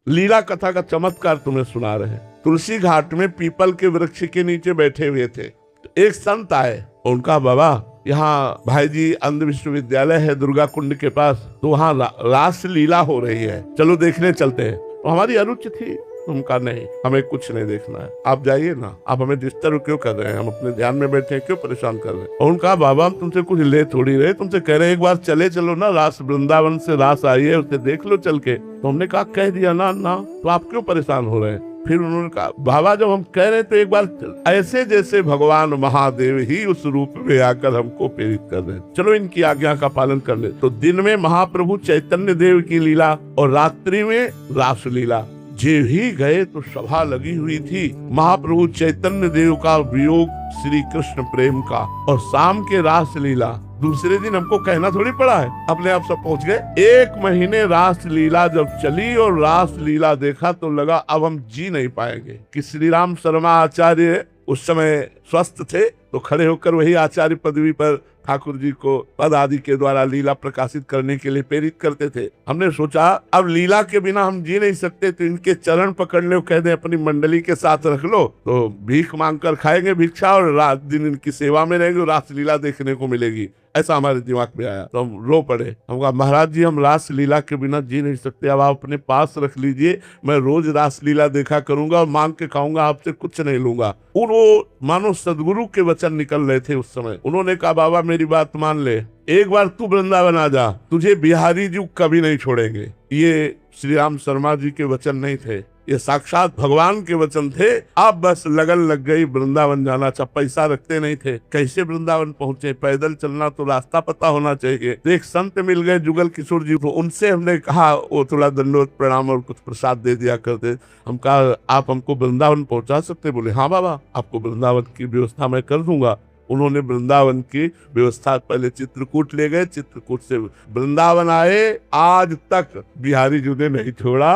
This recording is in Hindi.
लीला कथा का चमत्कार तुम्हें सुना रहे हैं। तुलसी घाट में पीपल के वृक्ष के नीचे बैठे हुए थे, तो एक संत आए, उनका बाबा यहाँ भाई जी अंध विश्वविद्यालय है दुर्गा कुंड के पास, तो वहाँ रास लीला हो रही है, चलो देखने चलते हैं। तो हमारी अरुचि थी, उनका नहीं, हमें कुछ नहीं देखना है, आप जाइए ना, आप हमें डिस्टर्ब क्यों कर रहे हैं, हम अपने ध्यान में बैठे हैं, क्यों परेशान कर रहे हैं। और उनका बाबा हम तुमसे कुछ ले थोड़ी रहे, तुमसे कह रहे हैं एक बार चले चलो ना, रास वृंदावन से रास आई है, उसे देख लो चल के। तो हमने कहा कह दिया ना ना, तो आप क्यों परेशान हो रहे हैं। फिर उन्होंने कहा बाबा जब हम कह रहे तो एक बार ऐसे जैसे भगवान महादेव ही उस रूप में आकर हमको प्रेरित कर रहे हैं, चलो इनकी आज्ञा का पालन कर ले। तो दिन में महाप्रभु चैतन्य देव की लीला और रात्रि में रास लीला। जे ही गए तो सभा लगी हुई थी। महाप्रभु चैतन्य देव का वियोग श्री कृष्ण प्रेम का, और शाम के रास लीला दूसरे दिन हमको कहना थोड़ी पड़ा है, अपने आप सब पहुंच गए। 1 महीने रास लीला जब चली और रास लीला देखा तो लगा अब हम जी नहीं पाएंगे। कि श्री राम शर्मा आचार्य उस समय स्वस्थ थे, तो खड़े होकर वही आचार्य पदवी पर ठाकुर जी को पद आदि के द्वारा लीला प्रकाशित करने के लिए प्रेरित करते थे। हमने सोचा अब लीला के बिना हम जी नहीं सकते, तो इनके चरण पकड़ लो, कह दे अपनी मंडली के साथ रख लो, तो भीख मांग कर खाएंगे भिक्षा, और रात दिन इनकी सेवा में रहेंगे, रास लीला देखने को मिलेगी। ऐसा हमारे दिमाग में आया, तो हम रो पड़े। हम कहा महाराज जी हम रास लीला के बिना जी नहीं सकते, अब आप अपने पास रख लीजिए, मैं रोज रास लीला देखा करूंगा और मांग के खाऊंगा, आपसे कुछ नहीं लूंगा। वो मानो सदगुरु के वचन निकल रहे थे उस समय। उन्होंने कहा बाबा मेरी बात मान ले, एक बार तू वृंदावन आ जा, तुझे बिहारी जी कभी नहीं छोड़ेंगे। ये श्री राम शर्मा जी के वचन नहीं थे, ये साक्षात भगवान के वचन थे। अब बस लगन लग गई वृंदावन जाना। अच्छा पैसा रखते नहीं थे, कैसे वृंदावन पहुंचे, पैदल चलना तो रास्ता पता होना चाहिए। तो एक संत मिल गए जुगल किशोर जी, तो उनसे हमने कहा, वो थोड़ा दंडवत प्रणाम और कुछ प्रसाद दे दिया करते। हम कहा आप हमको वृंदावन पहुंचा सकते? बोले हाँ बाबा आपको वृंदावन की व्यवस्था मैं कर दूंगा। उन्होंने वृंदावन की व्यवस्था, पहले चित्रकूट ले गए, चित्रकूट से वृंदावन आए, आज तक बिहारी जी ने नहीं छोड़ा।